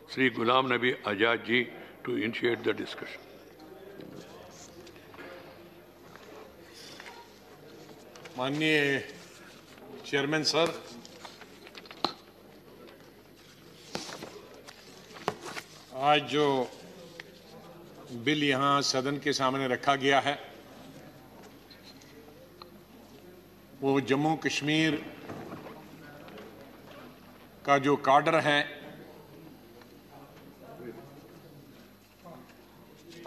Sri Ghulam Nabi Azad ji to initiate the discussion. माननीय chairman sir, आज जो bill यहाँ सदन के सामने रखा गया है वो जम्मू कश्मीर का जो काडर है,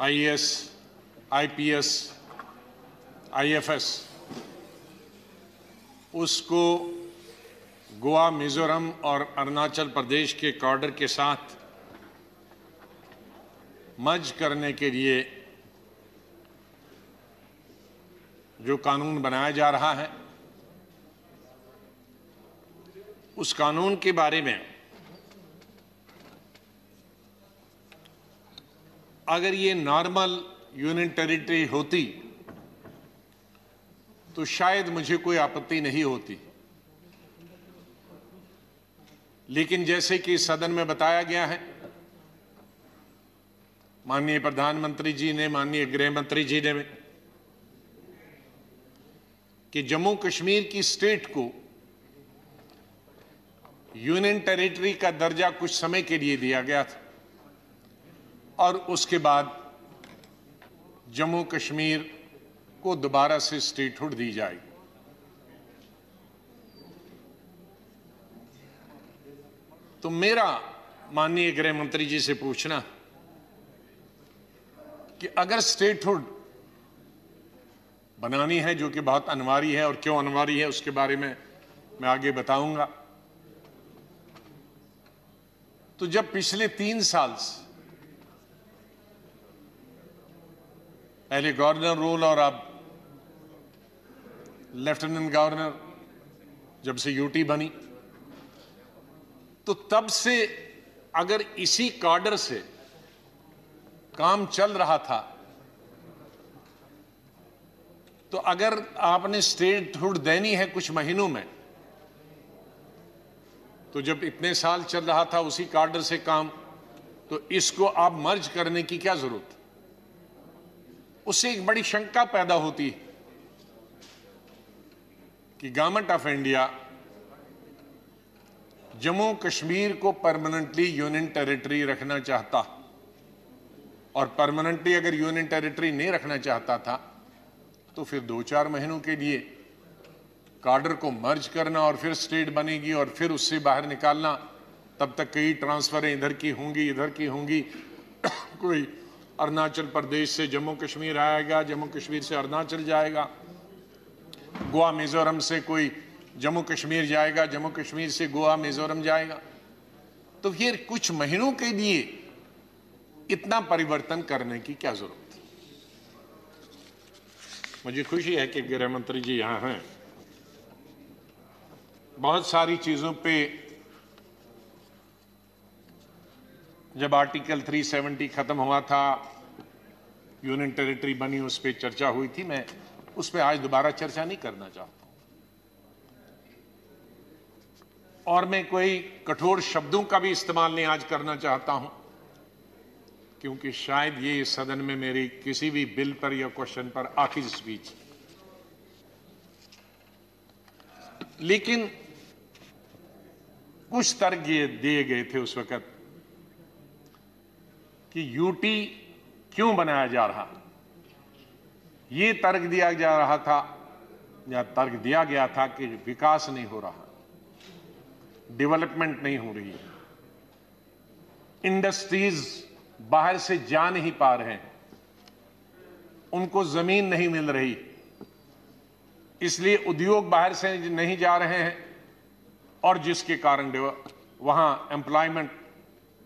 आईएएस, आईपीएस, आईएफएस, उसको गोवा, मिजोरम और अरुणाचल प्रदेश के काडर के साथ मर्ज करने के लिए जो कानून बनाया जा रहा है, उस कानून के बारे में अगर ये नॉर्मल यूनियन टेरिटरी होती तो शायद मुझे कोई आपत्ति नहीं होती, लेकिन जैसे कि सदन में बताया गया है, माननीय प्रधानमंत्री जी ने, माननीय गृह मंत्री जी ने, कि जम्मू कश्मीर की स्टेट को यूनियन टेरिटरी का दर्जा कुछ समय के लिए दिया गया था और उसके बाद जम्मू कश्मीर को दोबारा से स्टेटहुड दी जाएगी। तो मेरा माननीय गृह मंत्री जी से पूछना कि अगर स्टेटहुड बनानी है, जो कि बहुत अनिवार्य है, और क्यों अनिवार्य है उसके बारे में मैं आगे बताऊंगा, तो जब पिछले 3 साल से पहले गवर्नर रूल और अब लेफ्टिनेंट गवर्नर जब से यूटी बनी, तो तब से अगर इसी काडर से काम चल रहा था, तो अगर आपने स्टेटहुड देनी है कुछ महीनों में, तो जब इतने साल चल रहा था उसी काडर से काम, तो इसको आप मर्ज करने की क्या जरूरत? उससे एक बड़ी शंका पैदा होती है कि government of India Jammu Kashmir को परमानेंटली यूनियन टेरिटरी रखना चाहता, और परमानेंटली अगर यूनियन टेरिटरी नहीं रखना चाहता था तो फिर 2-4 महीनों के लिए काडर को मर्ज करना और फिर स्टेट बनेगी और फिर उससे बाहर निकालना, तब तक कई ट्रांसफरें इधर की होंगी, इधर की होंगी, कोई अरुणाचल प्रदेश से जम्मू कश्मीर आएगा, जम्मू कश्मीर से अरुणाचल जाएगा, गोवा मिजोरम से कोई जम्मू कश्मीर जाएगा, जम्मू कश्मीर से गोवा मिजोरम जाएगा। तो फिर कुछ महीनों के लिए इतना परिवर्तन करने की क्या जरूरत? मुझे खुशी है कि गृह मंत्री जी यहां हैं। बहुत सारी चीजों पे जब आर्टिकल 370 खत्म हुआ था, यूनियन टेरिटरी बनी, उस पर चर्चा हुई थी। मैं उस पर आज दोबारा चर्चा नहीं करना चाहता और मैं कोई कठोर शब्दों का भी इस्तेमाल नहीं आज करना चाहता हूं, क्योंकि शायद ये सदन में मेरी किसी भी बिल पर या क्वेश्चन पर आखिरी स्पीच। लेकिन कुछ तर्क ये दिए गए थे उस वक्त कि यूटी क्यों बनाया जा रहा, ये तर्क दिया जा रहा था या तर्क दिया गया था कि विकास नहीं हो रहा, डेवलपमेंट नहीं हो रही है, इंडस्ट्रीज बाहर से जा नहीं पा रहे हैं, उनको जमीन नहीं मिल रही, इसलिए उद्योग बाहर से नहीं जा रहे हैं और जिसके कारण वहां एम्प्लॉयमेंट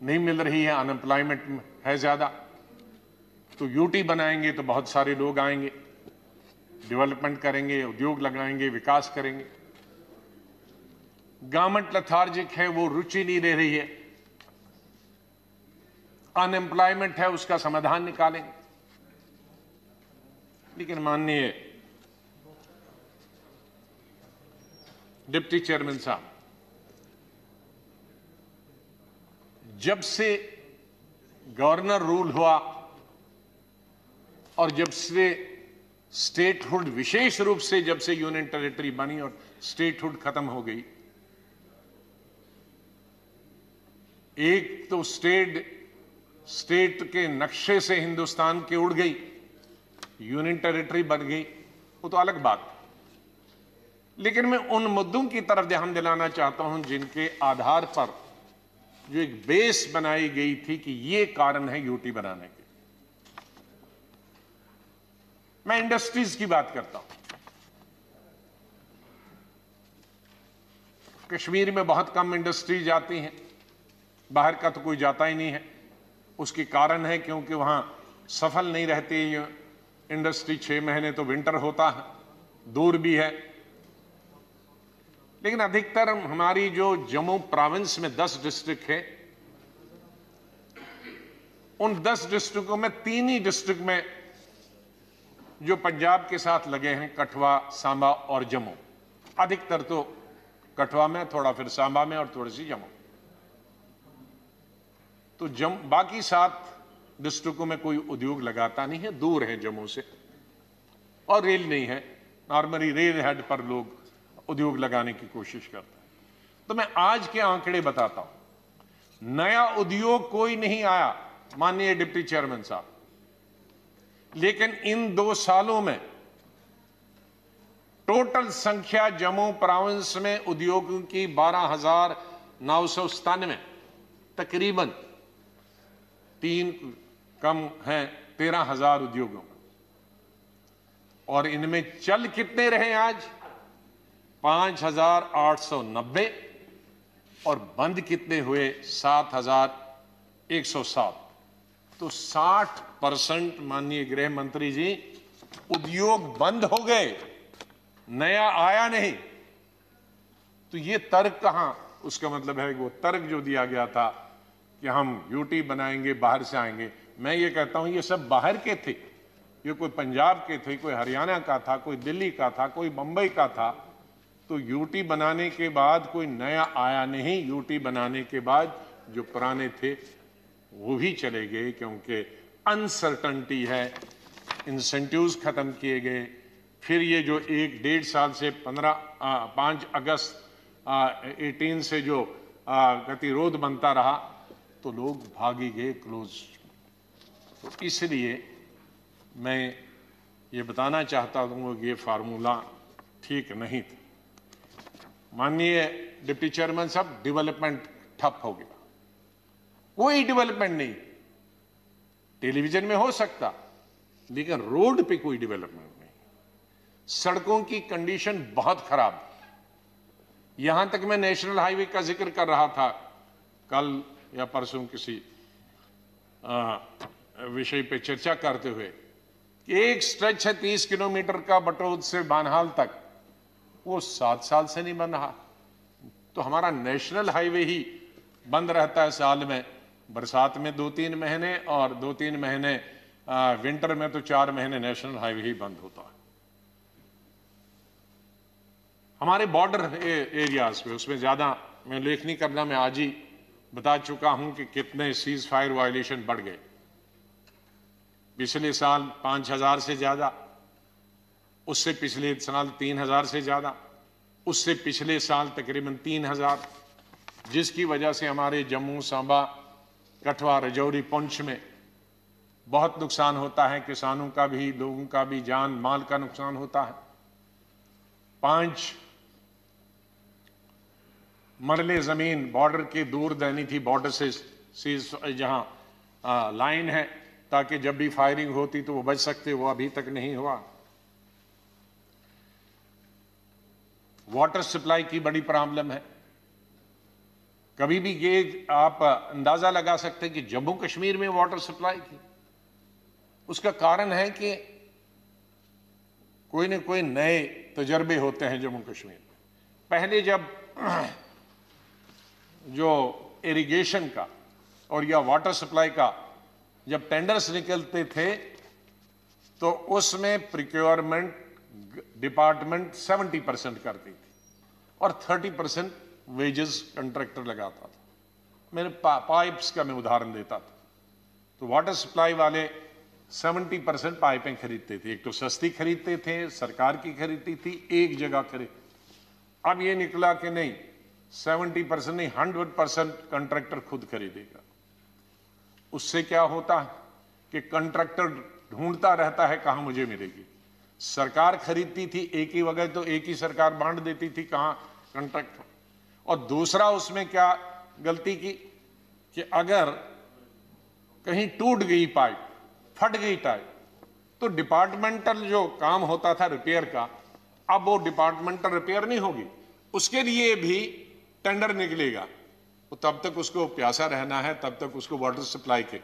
नहीं मिल रही है, अनएम्प्लॉयमेंट है ज्यादा। तो यूटी बनाएंगे तो बहुत सारे लोग आएंगे, डेवलपमेंट करेंगे, उद्योग लगाएंगे, विकास करेंगे। गवर्नमेंट लेथार्जिक है, वो रुचि नहीं ले रही है, अनएम्प्लॉयमेंट है, उसका समाधान निकालेंगे। लेकिन माननीय डिप्टी चेयरमैन साहब, जब से गवर्नर रूल हुआ और जब से स्टेटहुड, विशेष रूप से जब से यूनियन टेरिटरी बनी और स्टेटहुड खत्म हो गई, एक तो स्टेट के नक्शे से हिंदुस्तान के उड़ गई, यूनियन टेरिटरी बन गई, वो तो अलग बात। लेकिन मैं उन मुद्दों की तरफ ध्यान दिलाना चाहता हूं जिनके आधार पर जो एक बेस बनाई गई थी कि ये कारण है यूटी बनाने के। मैं इंडस्ट्रीज की बात करता हूं। कश्मीर में बहुत कम इंडस्ट्रीज आती हैं, बाहर का तो कोई जाता ही नहीं है। उसके कारण है क्योंकि वहां सफल नहीं रहती इंडस्ट्री, 6 महीने तो विंटर होता है, दूर भी है। लेकिन अधिकतर हमारी जो जम्मू प्रोविंस में 10 डिस्ट्रिक्ट है, उन 10 डिस्ट्रिक्टों में 3 ही डिस्ट्रिक्ट में जो पंजाब के साथ लगे हैं, कठुआ, सांबा और जम्मू। अधिकतर तो कठुआ में, थोड़ा फिर सांबा में और थोड़ी सी जम्मू। तो बाकी 7 डिस्ट्रिक्टों में कोई उद्योग लगाता नहीं है, दूर है जम्मू से, और रेल नहीं है। नॉर्मली रेल हेड पर लोग उद्योग लगाने की कोशिश करते हैं। तो मैं आज के आंकड़े बताता हूं। नया उद्योग कोई नहीं आया, माननीय डिप्टी चेयरमैन साहब, लेकिन इन 2 सालों में टोटल संख्या जम्मू प्रोविंस में उद्योगों की 12,997, तकरीबन 3 कम हैं 13,000 उद्योगों। और इनमें चल कितने रहे आज? 5,890, और बंद कितने हुए? 7,107। तो 60% माननीय गृह मंत्री जी, उद्योग बंद हो गए, नया आया नहीं। तो ये तर्क कहां? उसका मतलब है कि वो तर्क जो दिया गया था कि हम यूटी बनाएंगे, बाहर से आएंगे, मैं ये कहता हूं ये सब बाहर के थे। ये कोई पंजाब के थे, कोई हरियाणा का था, कोई दिल्ली का था, कोई मुंबई का था। तो यूटी बनाने के बाद कोई नया आया नहीं। यूटी बनाने के बाद जो पुराने थे वो भी चले गए, क्योंकि अनसर्टनिटी है, इंसेंटिव्स खत्म किए गए। फिर ये जो 1-1.5 साल से 5 अगस्त 18 से जो गतिरोध बनता रहा, तो लोग भागी गए क्लोज। तो इसलिए मैं ये बताना चाहता हूं कि ये फार्मूला ठीक नहीं था। माननीय डिप्टी चेयरमैन साहब, डेवलपमेंट ठप हो गया, कोई डेवलपमेंट नहीं। टेलीविजन में हो सकता, लेकिन रोड पे कोई डेवलपमेंट नहीं। सड़कों की कंडीशन बहुत खराब। यहां तक मैं नेशनल हाईवे का जिक्र कर रहा था कल या परसों किसी विषय पे चर्चा करते हुए कि एक स्ट्रेच है 30 किलोमीटर का बटोद से बानहाल तक, वो 7 साल से नहीं बन रहा। तो हमारा नेशनल हाईवे ही बंद रहता है साल में, बरसात में 2-3 महीने और 2-3 महीने विंटर में, तो 4 महीने नेशनल हाईवे ही बंद होता है। हमारे बॉर्डर एरियाज पे, उसमें ज्यादा मैं उल्लेख नहीं करना, मैं आज ही बता चुका हूं कि कितने सीज फायर वायलेशन बढ़ गए। पिछले साल 5,000 से ज्यादा, उससे पिछले साल 3,000 से ज्यादा, उससे पिछले साल तकरीबन 3,000, जिसकी वजह से हमारे जम्मू, सांबा, कठुआ, राजौरी, पुंछ में बहुत नुकसान होता है। किसानों का भी, लोगों का भी, जान माल का नुकसान होता है। 5 मरले जमीन बॉर्डर के दूर देनी थी, बॉर्डर से जहां लाइन है, ताकि जब भी फायरिंग होती तो वो बच सकते, वो अभी तक नहीं हुआ। वाटर सप्लाई की बड़ी प्रॉब्लम है। कभी भी ये आप अंदाजा लगा सकते हैं कि जम्मू कश्मीर में वाटर सप्लाई की, उसका कारण है कि कोई न कोई नए तजर्बे होते हैं जम्मू कश्मीर में। पहले जब जो इरिगेशन का और या वाटर सप्लाई का जब टेंडर्स निकलते थे, तो उसमें प्रोक्योरमेंट डिपार्टमेंट 70% करती थी और 30% वेजेस कंट्रैक्टर लगाता था। मेरे पाइप्स का मैं उदाहरण देता था, तो वाटर सप्लाई वाले 70% पाइपें खरीदते थे। एक तो सस्ती खरीदते थे, सरकार की खरीदती थी, एक जगह खरीद। अब ये निकला कि नहीं, 70% नहीं, 100% कंट्रैक्टर खुद खरीदेगा। उससे क्या होता है कि कंट्रैक्टर ढूंढता रहता है कहां मुझे मिलेगी। सरकार खरीदती थी एक ही वगैरह, तो एक ही सरकार बांट देती थी कहां कंट्रैक्टर। और दूसरा उसमें क्या गलती की कि अगर कहीं टूट गई पाइप, फट गई पाइप, तो डिपार्टमेंटल जो काम होता था रिपेयर का, अब वो डिपार्टमेंटल रिपेयर नहीं होगी, उसके लिए भी टेंडर निकलेगा। तो तब तक उसको प्यासा रहना है, तब तक उसको वाटर सप्लाई के।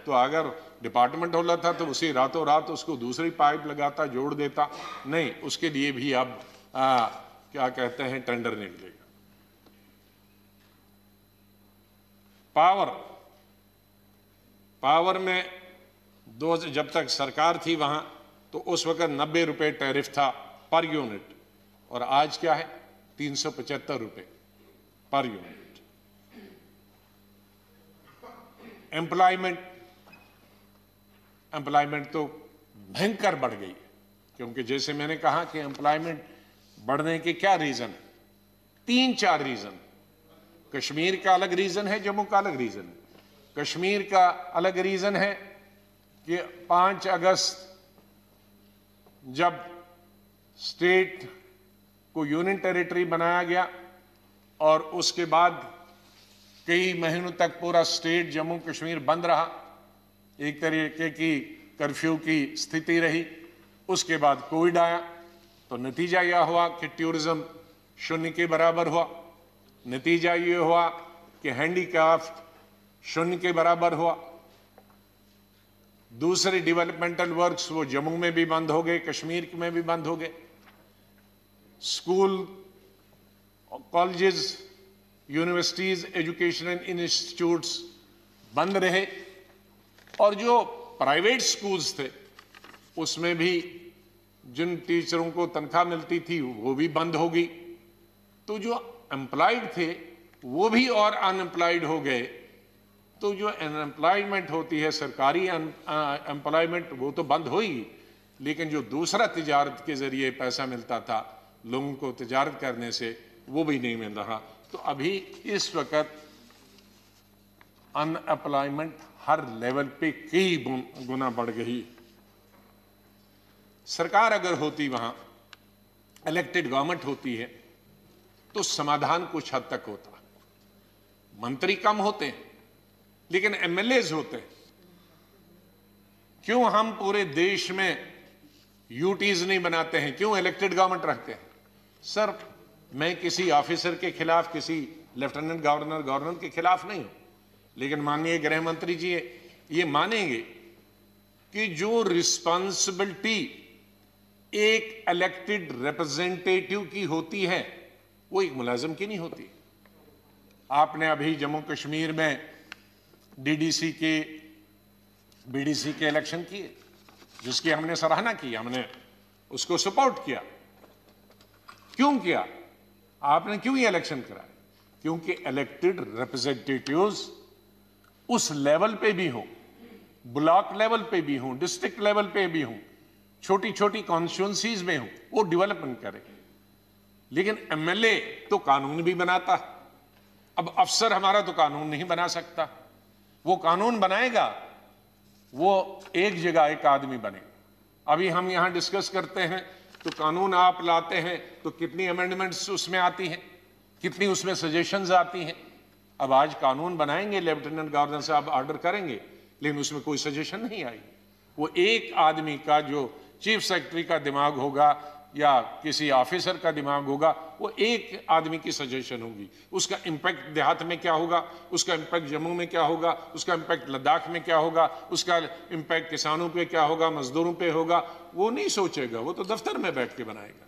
तो अगर डिपार्टमेंट होला था तो उसी रातों रात उसको दूसरी पाइप लगाता, जोड़ देता, नहीं, उसके लिए भी अब क्या कहते हैं, टेंडर निकलेगा। पावर में जब तक सरकार थी वहां, तो उस वक्त 90 रुपए टैरिफ था पर यूनिट, और आज क्या है, 375 रुपए पर यूनिट। एम्प्लॉयमेंट तो भयंकर बढ़ गई है, क्योंकि जैसे मैंने कहा कि एम्प्लॉयमेंट बढ़ने के क्या रीजन है, 3-4 रीजन। कश्मीर का अलग रीजन है, जम्मू का अलग रीजन है। कश्मीर का अलग रीजन है कि 5 अगस्त जब स्टेट को यूनियन टेरिटरी बनाया गया और उसके बाद कई महीनों तक पूरा स्टेट जम्मू कश्मीर बंद रहा, एक तरीके की कर्फ्यू की स्थिति रही। उसके बाद कोविड आया, तो नतीजा यह हुआ कि टूरिज्म शून्य के बराबर हुआ। नतीजा ये हुआ कि हैंडीक्राफ्ट शून्य के बराबर हुआ। दूसरे डेवलपमेंटल वर्क्स वो जम्मू में भी बंद हो गए, कश्मीर में भी बंद हो गए। School, colleges, universities, educational institutes बंद रहे, और जो प्राइवेट स्कूल्स थे उसमें भी जिन टीचरों को तनख्वाह मिलती थी वो भी बंद हो गई। तो जो एम्प्लॉयड थे वो भी और अनएम्प्लॉयड हो गए। तो जो अनएम्प्लॉयमेंट होती है, सरकारी एम्प्लॉयमेंट, वो तो बंद होगी, लेकिन जो दूसरा तिजारत के जरिए पैसा मिलता था लोगों को तिजारत करने से, वो भी नहीं मिल रहा। तो अभी इस वक्त अनएम्प्लॉयमेंट हर लेवल पे कई गुना बढ़ गई। सरकार अगर होती, वहां इलेक्टेड गवर्नमेंट होती है, तो समाधान कुछ हद तक होता। मंत्री कम होते हैं लेकिन एमएलएज होते हैं। क्यों हम पूरे देश में यूटीज नहीं बनाते हैं, क्यों इलेक्टेड गवर्नमेंट रखते हैं? सर, मैं किसी ऑफिसर के खिलाफ, किसी लेफ्टिनेंट गवर्नर, गवर्नर के खिलाफ नहीं हूं, लेकिन माननीय गृह मंत्री जी ये मानेंगे कि जो रिस्पॉन्सिबिलिटी एक इलेक्टेड रिप्रेजेंटेटिव की होती है वो एक मुलाजिम की नहीं होती। आपने अभी जम्मू कश्मीर में डीडीसी के, बीडीसी के इलेक्शन किए, जिसकी हमने सराहना की, हमने उसको सपोर्ट किया। क्यों किया? आपने क्यों ये इलेक्शन कराया? क्योंकि इलेक्टेड रिप्रेजेंटेटिव्स उस लेवल पे भी हो, ब्लॉक लेवल पे भी हो, डिस्ट्रिक्ट लेवल पे भी हो, छोटी छोटी कॉन्स्टिट्यूंसीज में हो, वो डेवलपमेंट करे। लेकिन एमएलए तो कानून भी बनाता। अब अफसर हमारा तो कानून नहीं बना सकता। वो कानून बनाएगा, वो एक जगह एक आदमी बनेगा। अभी हम यहां डिस्कस करते हैं तो कानून आप लाते हैं तो कितनी अमेंडमेंट्स उसमें आती हैं, कितनी उसमें सजेशंस आती हैं। अब आज कानून बनाएंगे, लेफ्टिनेंट गवर्नर साहब ऑर्डर करेंगे, लेकिन उसमें कोई सजेशन नहीं आई। वो एक आदमी का, जो चीफ सेक्रेटरी का दिमाग होगा या किसी ऑफिसर का दिमाग होगा, वो एक आदमी की सजेशन होगी। उसका इंपैक्ट देहात में क्या होगा, उसका इंपैक्ट जम्मू में क्या होगा, उसका इंपैक्ट लद्दाख में क्या होगा, उसका इंपैक्ट किसानों पे क्या होगा, मजदूरों पे होगा, वो नहीं सोचेगा। वो तो दफ्तर में बैठ के बनाएगा।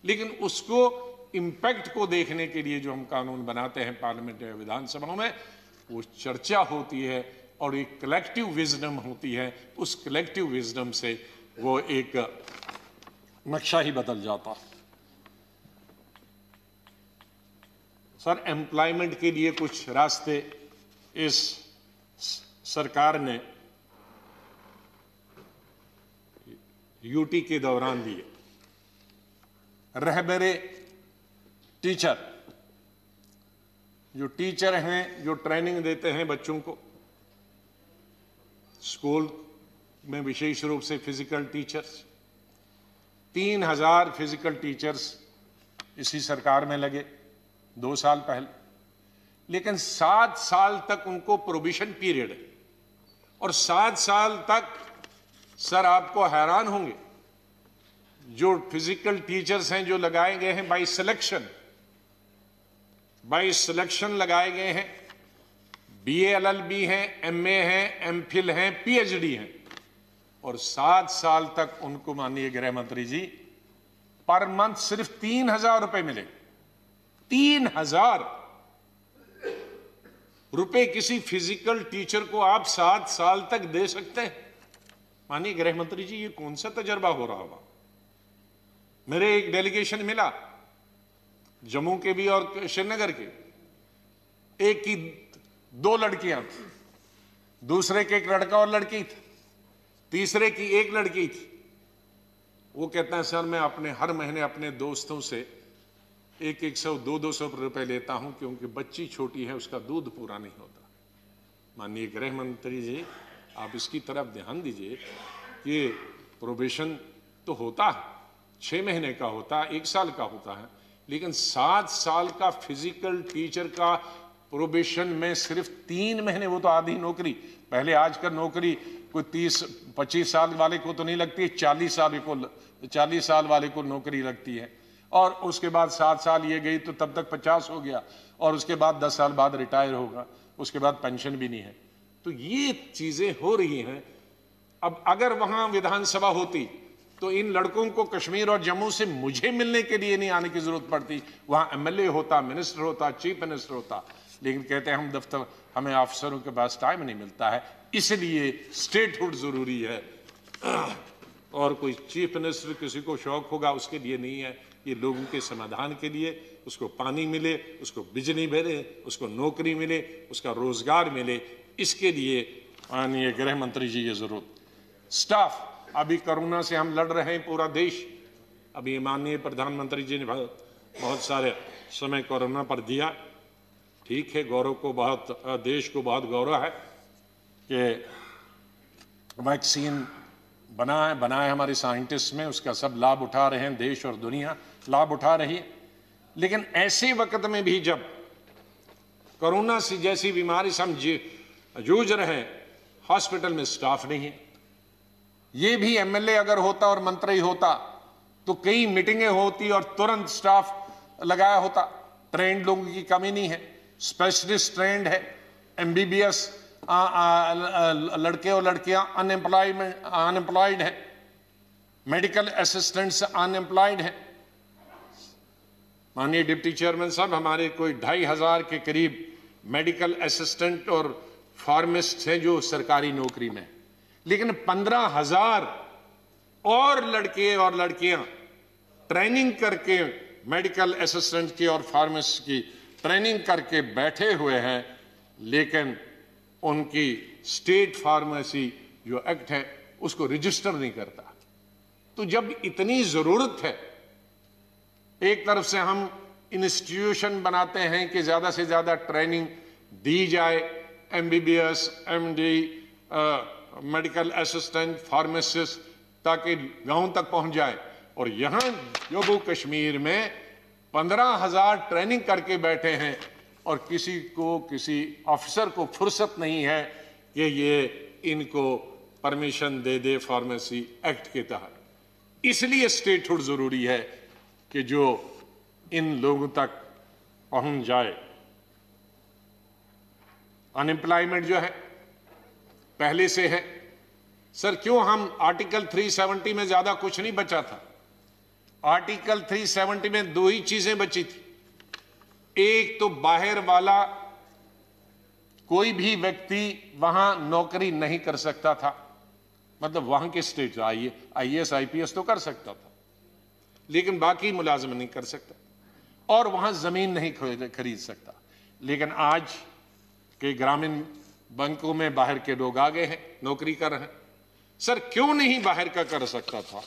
लेकिन उसको इंपैक्ट को देखने के लिए जो हम कानून बनाते हैं पार्लियामेंट या विधानसभा में, वो चर्चा होती है और एक कलेक्टिव विजडम होती है। उस कलेक्टिव विजडम से वो एक नक्शा ही बदल जाता। सर, एम्प्लॉयमेंट के लिए कुछ रास्ते इस सरकार ने यूटी के दौरान दिए। रहबरे टीचर, जो टीचर हैं, जो ट्रेनिंग देते हैं बच्चों को स्कूल में, विशेष रूप से फिजिकल टीचर्स, 3000 फिजिकल टीचर्स इसी सरकार में लगे 2 साल पहले, लेकिन 7 साल तक उनको प्रोबिशन पीरियड है। और 7 साल तक सर आपको हैरान होंगे, जो फिजिकल टीचर्स हैं जो लगाए गए हैं बाय सिलेक्शन लगाए गए हैं, बीए एलएलबी हैं, एमए हैं, एमफिल हैं, पीएचडी हैं, और 7 साल तक उनको माननीय गृह मंत्री जी पर मंथ सिर्फ 3000 रुपए मिले। 3000 रुपए किसी फिजिकल टीचर को आप 7 साल तक दे सकते हैं? माननीय गृह मंत्री जी, ये कौन सा तजर्बा हो रहा होगा? मेरे एक डेलीगेशन मिला जम्मू के भी और श्रीनगर के, एक की 2 लड़कियां थी, दूसरे के एक लड़का और लड़की थी, तीसरे की एक लड़की थी। वो कहता है सर मैं अपने हर महीने अपने दोस्तों से 100 200 रुपए लेता हूं क्योंकि बच्ची छोटी है, उसका दूध पूरा नहीं होता। माननीय गृह मंत्री जी, आप इसकी तरफ ध्यान दीजिए कि प्रोबेशन तो होता है, 6 महीने का होता है, 1 साल का होता है, लेकिन 7 साल का फिजिकल टीचर का प्रोबेशन में सिर्फ 3 महीने, वो तो आधी नौकरी। पहले आजकल नौकरी कोई 30-25 साल वाले को तो नहीं लगती है, 40 साल वाले को नौकरी लगती है, और उसके बाद 7 साल ये गई तो तब तक 50 हो गया, और उसके बाद 10 साल बाद रिटायर होगा, उसके बाद पेंशन भी नहीं है। तो ये चीजें हो रही हैं। अब अगर वहां विधानसभा होती तो इन लड़कों को कश्मीर और जम्मू से मुझे मिलने के लिए नहीं आने की जरूरत पड़ती, वहां एमएलए होता, मिनिस्टर होता, चीफ मिनिस्टर होता। लेकिन कहते हैं हम दफ्तर, हमें अफसरों के पास टाइम नहीं मिलता है, इसलिए स्टेटहुड जरूरी है। और कोई चीफ मिनिस्टर किसी को शौक होगा, उसके लिए नहीं है, ये लोगों के समाधान के लिए, उसको पानी मिले, उसको बिजली मिले, उसको नौकरी मिले, उसका रोजगार मिले, इसके लिए माननीय गृह मंत्री जी ये जरूरत। स्टाफ, अभी कोरोना से हम लड़ रहे हैं पूरा देश। अभी माननीय प्रधानमंत्री जी ने बहुत सारे समय कोरोना पर दिया, ठीक है, गौरव को बहुत, देश को बहुत गौरव है कि वैक्सीन बना है हमारे साइंटिस्ट में, उसका सब लाभ उठा रहे हैं, देश और दुनिया लाभ उठा रही है। लेकिन ऐसे वक्त में भी जब कोरोना से जैसी बीमारी से हम जूझ रहे हैं, हॉस्पिटल में स्टाफ नहीं है। ये भी एमएलए अगर होता और मंत्री होता तो कई मीटिंगें होती और तुरंत स्टाफ लगाया होता। ट्रेंड लोगों की कमी नहीं है, स्पेशलिस्ट ट्रेंड है, एमबीबीएस लड़के और लड़कियां अनएम्प्लॉयड है, मेडिकल असिस्टेंट्स अनएम्प्लॉयड है। माननीय डिप्टी चेयरमैन साहब, हमारे कोई 2500 के करीब मेडिकल असिस्टेंट और फार्मासिस्ट हैं जो सरकारी नौकरी में, लेकिन 15,000 और लड़के और लड़कियां ट्रेनिंग करके, मेडिकल असिस्टेंट की और फार्मासिस्ट की ट्रेनिंग करके बैठे हुए हैं, लेकिन उनकी स्टेट फार्मेसी जो एक्ट है उसको रजिस्टर नहीं करता। तो जब इतनी जरूरत है, एक तरफ से हम इंस्टीट्यूशन बनाते हैं कि ज्यादा से ज्यादा ट्रेनिंग दी जाए, MBBS, MD, medical assistant, pharmacist, ताकि गांव तक पहुंच जाए, और यहां जम्मू कश्मीर में 15,000 ट्रेनिंग करके बैठे हैं और किसी अफसर को फुर्सत नहीं है कि ये इनको परमिशन दे फार्मेसी एक्ट के तहत। इसलिए स्टेटहुड जरूरी है कि जो इन लोगों तक पहुंच जाए। अनएम्प्लॉयमेंट जो है पहले से है सर, क्यों हम आर्टिकल 370 में ज्यादा कुछ नहीं बचा था। आर्टिकल 370 में 2 ही चीजें बची थी। एक तो बाहर वाला कोई भी व्यक्ति वहां नौकरी नहीं कर सकता था, मतलब वहां के स्टेट आईएएस आईपीएस तो कर सकता था, लेकिन बाकी मुलाजिम नहीं कर सकता, और वहां जमीन नहीं खरीद सकता। लेकिन आज कि ग्रामीण बैंकों में बाहर के लोग आ गए हैं, नौकरी कर रहे हैं। सर क्यों नहीं बाहर का कर सकता था?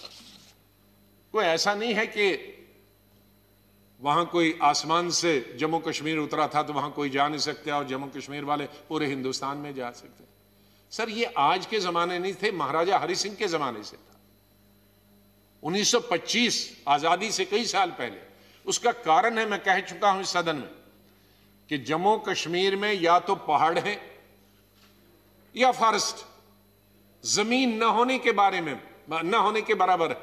कोई ऐसा नहीं है कि वहां कोई आसमान से जम्मू कश्मीर उतरा था तो वहां कोई जा नहीं सकते और जम्मू कश्मीर वाले पूरे हिंदुस्तान में जा सकते। सर ये आज के जमाने नहीं थे, महाराजा हरि सिंह के जमाने से था। 1925 आजादी से कई साल पहले। उसका कारण है, मैं कह चुका हूं इस सदन में, कि जम्मू कश्मीर में या तो पहाड़ है या फॉरेस्ट, जमीन न होने के बारे में न होने के बराबर है।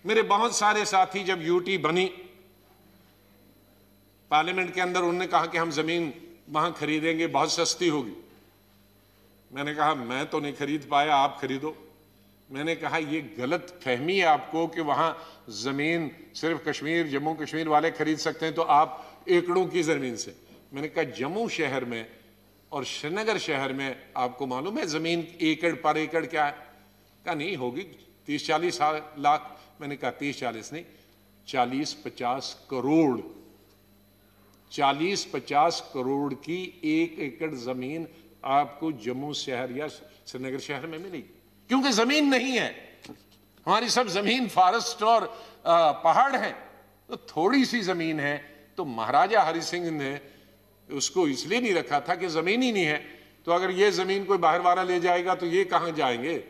मेरे बहुत सारे साथी जब यूटी बनी पार्लियामेंट के अंदर, उन्होंने कहा कि हम जमीन वहां खरीदेंगे, बहुत सस्ती होगी। मैंने कहा मैं तो नहीं खरीद पाया, आप खरीदो। मैंने कहा ये गलत फहमी है आपको कि वहां जमीन सिर्फ कश्मीर जम्मू कश्मीर वाले खरीद सकते हैं, तो आप एकड़ों की जमीन से। मैंने कहा जम्मू शहर में और श्रीनगर शहर में आपको मालूम है जमीन एकड़ पर एकड़ क्या है? कहा नहीं होगी 30-40 लाख। मैंने कहा 30-40 नहीं, 40-50 करोड़, 40-50 करोड़ की 1 एकड़ जमीन आपको जम्मू शहर या श्रीनगर शहर में मिलेगी, क्योंकि जमीन नहीं है। हमारी सब जमीन फॉरेस्ट और पहाड़ है, तो थोड़ी सी जमीन है। तो महाराजा हरि सिंह ने उसको इसलिए नहीं रखा था कि जमीन ही नहीं है, तो अगर ये जमीन कोई बाहर वाला ले जाएगा तो ये कहां जाएंगे,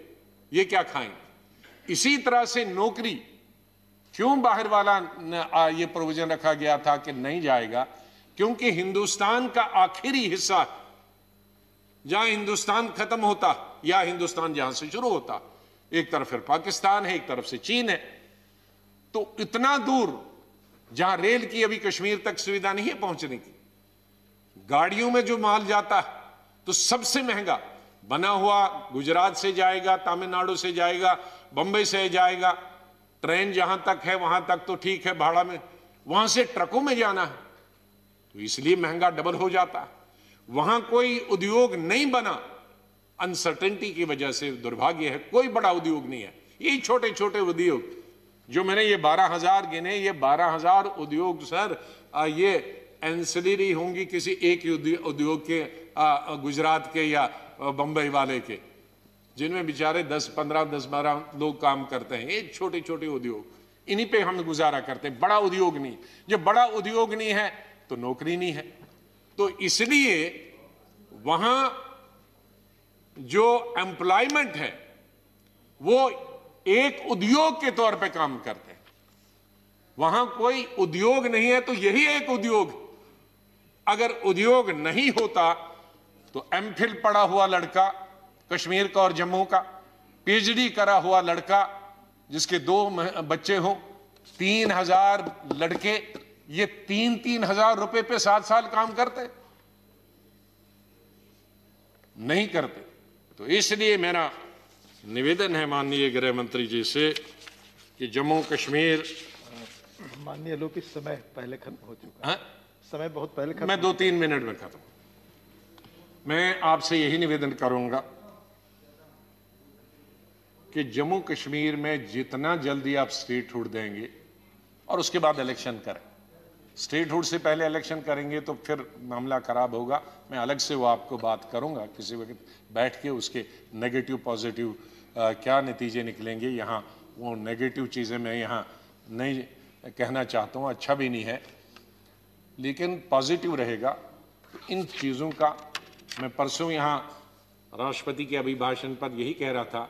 ये क्या खाएंगे। इसी तरह से नौकरी क्यों बाहर वाला ये प्रोविजन रखा गया था कि नहीं जाएगा, क्योंकि हिंदुस्तान का आखिरी हिस्सा जहां हिंदुस्तान खत्म होता या हिंदुस्तान जहां से शुरू होता, एक तरफ फिर पाकिस्तान है, एक तरफ से चीन है। तो इतना दूर जहां रेल की अभी कश्मीर तक सुविधा नहीं है पहुंचने की, गाड़ियों में जो माल जाता है तो सबसे महंगा बना हुआ गुजरात से जाएगा, तमिलनाडु से जाएगा, बंबई से जाएगा। ट्रेन जहां तक है वहां तक तो ठीक है भाड़ा में, वहां से ट्रकों में जाना है तो इसलिए महंगा डबल हो जाता है। वहां कोई उद्योग नहीं बना, अनसर्टेनिटी की वजह से। दुर्भाग्य है कोई बड़ा उद्योग नहीं है, ये छोटे छोटे उद्योग जो मैंने ये 12,000 गिने, ये 12,000 उद्योग सर ये एंसिलरी होंगी किसी एक उद्योग के, गुजरात के या बंबई वाले के, जिनमें बेचारे 10-15 लोग काम करते हैं। ये छोटे छोटे उद्योग, इन्हीं पे हम गुजारा करते हैं, बड़ा उद्योग नहीं। जब बड़ा उद्योग नहीं है तो नौकरी नहीं है। तो इसलिए वहां जो एम्प्लॉयमेंट है वो एक उद्योग के तौर पे काम करते हैं। वहां कोई उद्योग नहीं है तो यही एक उद्योग। अगर उद्योग नहीं होता तो एमफिल पढ़ा हुआ लड़का कश्मीर का और जम्मू का, पीएचडी करा हुआ लड़का जिसके 2 बच्चे हों, 3,000 लड़के, ये 3-3 हजार रुपए पे 7 साल काम करते नहीं करते। तो इसलिए मेरा निवेदन है माननीय गृह मंत्री जी से कि जम्मू कश्मीर, माननीय लोग इस समय पहले खत्म हो चुका है, समय बहुत पहले खत्म। मैं 2-3 मिनट में खत्म। मैं आपसे यही निवेदन करूंगा कि जम्मू कश्मीर में जितना जल्दी आप स्टेटहुड देंगे और उसके बाद इलेक्शन करें। स्टेटहुड से पहले इलेक्शन करेंगे तो फिर मामला खराब होगा। मैं अलग से वो आपको बात करूंगा किसी वक्त बैठ के, उसके नेगेटिव पॉजिटिव क्या नतीजे निकलेंगे। यहाँ वो नेगेटिव चीज़ें मैं यहाँ नहीं कहना चाहता हूँ, अच्छा भी नहीं है, लेकिन पॉजिटिव रहेगा। तो इन चीज़ों का मैं परसों यहाँ राष्ट्रपति के अभिभाषण पर यही कह रहा था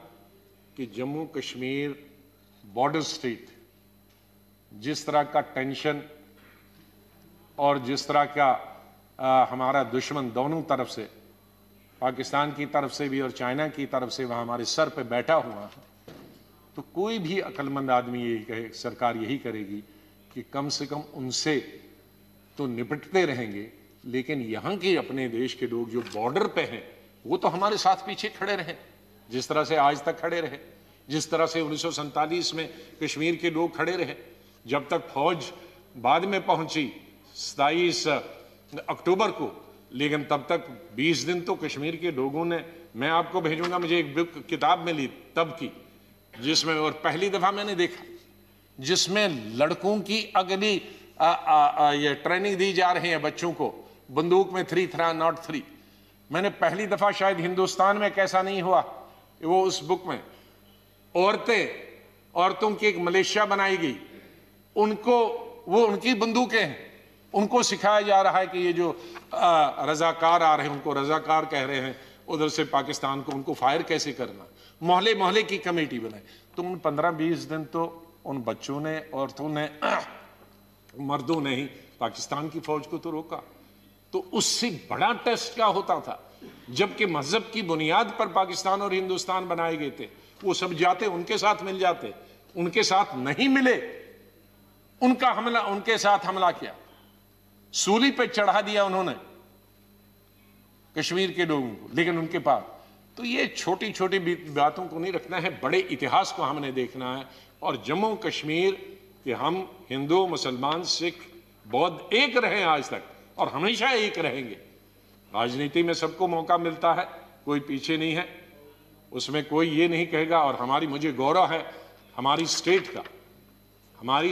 कि जम्मू कश्मीर बॉर्डर स्टेट, जिस तरह का टेंशन और जिस तरह का हमारा दुश्मन दोनों तरफ से, पाकिस्तान की तरफ से भी और चाइना की तरफ से वहाँ हमारे सर पे बैठा हुआ है, तो कोई भी अक्लमंद आदमी यही कहे, सरकार यही करेगी कि कम से कम उनसे तो निपटते रहेंगे, लेकिन यहाँ के अपने देश के लोग जो बॉर्डर पे हैं वो तो हमारे साथ पीछे खड़े रहे, जिस तरह से आज तक खड़े रहे, जिस तरह से 1947 में कश्मीर के लोग खड़े रहे। जब तक फौज बाद में पहुंची 27 अक्टूबर को, लेकिन तब तक 20 दिन तो कश्मीर के लोगों ने, मैं आपको भेजूंगा, मुझे एक बुक किताब मिली तब की, जिसमें और पहली दफा मैंने देखा जिसमें लड़कों की अगली ये ट्रेनिंग दी जा रही है बच्चों को, बंदूक में 3 था नॉट 3, मैंने पहली दफा शायद हिंदुस्तान में कैसा नहीं हुआ, वो उस बुक में औरतों की एक मलेशिया बनाई गई, उनको वो उनकी बंदूकें हैं, उनको सिखाया जा रहा है कि ये जो रजाकार आ रहे हैं उनको रजाकार कह रहे हैं उधर से पाकिस्तान को, उनको फायर कैसे करना। मोहल्ले मोहल्ले की कमेटी बनाई। तो उन 15-20 दिन तो उन बच्चों ने, औरतों ने, मर्दों ने ही पाकिस्तान की फौज को तो रोका। तो उससे बड़ा टेस्ट क्या होता था, जबकि मजहब की बुनियाद पर पाकिस्तान और हिंदुस्तान बनाए गए थे। वो सब जाते उनके साथ मिल जाते, उनके साथ नहीं मिले, उनके साथ हमला किया, सूली पे चढ़ा दिया उन्होंने कश्मीर के लोगों को। लेकिन उनके पास तो ये छोटी छोटी बातों को नहीं रखना है, बड़े इतिहास को हमने देखना है। और जम्मू कश्मीर कि हम हिंदू, मुसलमान, सिख, बौद्ध एक रहे आज तक और हमेशा एक रहेंगे। राजनीति में सबको मौका मिलता है, कोई पीछे नहीं है, उसमें कोई ये नहीं कहेगा। और मुझे गौरव है हमारी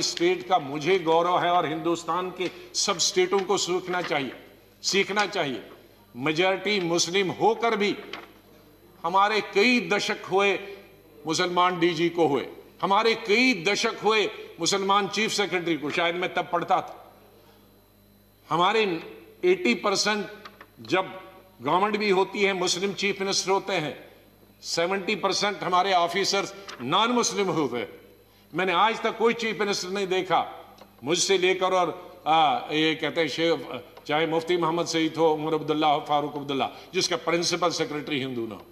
स्टेट का मुझे गौरव है, और हिंदुस्तान के सब स्टेटों को सीखना चाहिए। मेजॉरिटी मुस्लिम होकर भी हमारे कई दशक हुए मुसलमान डीजी को हुए, हमारे कई दशक हुए मुसलमान चीफ सेक्रेटरी को, शायद मैं तब पढ़ता था। हमारे 80% जब गवर्नमेंट भी होती है मुस्लिम चीफ मिनिस्टर होते हैं, 70% हमारे ऑफिसर्स नॉन मुस्लिम होते हैं। मैंने आज तक कोई चीफ मिनिस्टर नहीं देखा मुझसे लेकर और ये कहते हैं चाहे मुफ्ती मोहम्मद सईद हो, उमर अब्दुल्ला हो, फारूक अब्दुल्ला, जिसका प्रिंसिपल सेक्रेटरी हिंदू ना हो,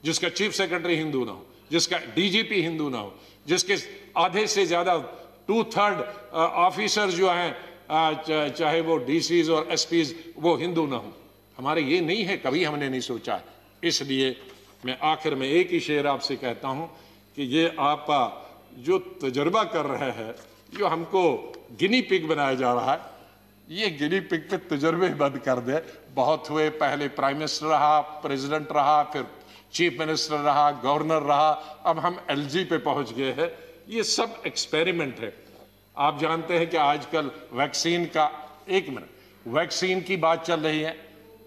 जिसका चीफ सेक्रेटरी हिंदू ना हो, जिसका डीजीपी हिंदू ना हो, जिसके आधे से ज्यादा 2/3 ऑफिसर्स जो हैं, चाहे वो डीसीज और एसपीज, वो हिंदू ना हो। हमारे ये नहीं है, कभी हमने नहीं सोचा। इसलिए मैं आखिर में एक ही शेर आपसे कहता हूं कि ये आप जो तजर्बा कर रहे हैं, जो हमको गिनी पिग बनाया जा रहा है, ये गिनी पिग पे तजर्बे बंद कर दे। बहुत हुए, पहले प्राइम मिनिस्टर रहा, प्रेसिडेंट रहा, फिर चीफ मिनिस्टर रहा, गवर्नर रहा, अब हम एलजी पे पहुंच गए हैं। ये सब एक्सपेरिमेंट है। आप जानते हैं कि आजकल वैक्सीन की बात चल रही है।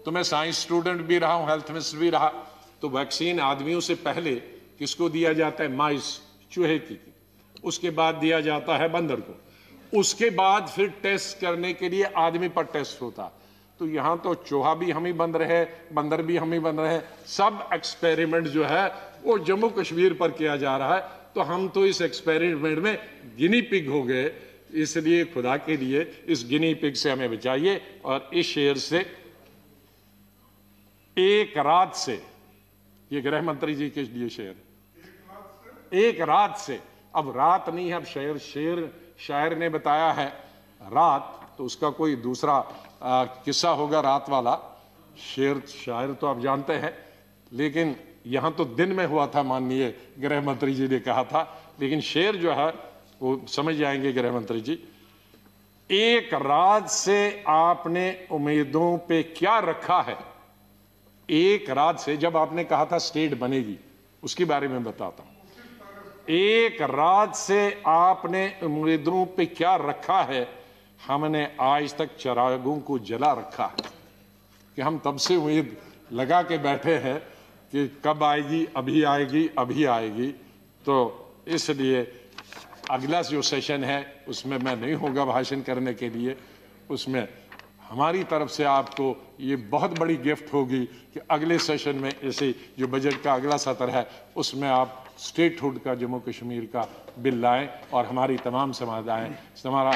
तो मैं साइंस स्टूडेंट भी रहा हूं, हेल्थ मिनिस्टर भी रहा। तो वैक्सीन आदमियों से पहले किसको दिया जाता है? माइस, चूहे की। उसके बाद दिया जाता है बंदर को, उसके बाद फिर टेस्ट करने के लिए आदमी पर टेस्ट होता। तो यहां तो चूहा भी हम ही बन रहे, बंदर भी हम ही बन रहे हैं। सब एक्सपेरिमेंट जो है वो जम्मू कश्मीर पर किया जा रहा है। तो हम तो इस एक्सपेरिमेंट में गिनी पिग हो गए। इसलिए खुदा के लिए इस गिनी पिग से हमें बचाइए। और इस शेर से, एक रात से, ये गृह मंत्री जी के लिए शेर, एक रात से, अब रात नहीं है, अब शायर ने बताया है रात, तो उसका कोई दूसरा किस्सा होगा रात वाला। शायर तो आप जानते हैं, लेकिन यहां तो दिन में हुआ था, माननीय गृह मंत्री जी ने कहा था। लेकिन शेर जो है वो समझ जाएंगे गृह मंत्री जी। एक रात से आपने उम्मीदों पे क्या रखा है? एक रात से, जब आपने कहा था स्टेट बनेगी, उसके बारे में बताता हूं। एक रात से आपने उम्मीदों पे क्या रखा है? हमने आज तक चिरागों को जला रखा है। कि हम तब से उम्मीद लगा के बैठे हैं कि कब आएगी, अभी आएगी, अभी आएगी। तो इसलिए अगला जो सेशन है उसमें मैं नहीं होगा भाषण करने के लिए। उसमें हमारी तरफ से आपको ये बहुत बड़ी गिफ्ट होगी कि अगले सेशन में ऐसे जो बजट का अगला सत्र है उसमें आप स्टेटहुड का, जम्मू कश्मीर का बिल लाएं और हमारी तमाम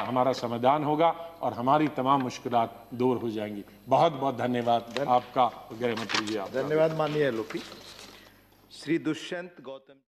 हमारा समाधान होगा और हमारी तमाम मुश्किलात दूर हो जाएंगी। बहुत बहुत धन्यवाद आपका गृह मंत्री जी। धन्यवाद माननीय लोकी। श्री दुष्यंत गौतम।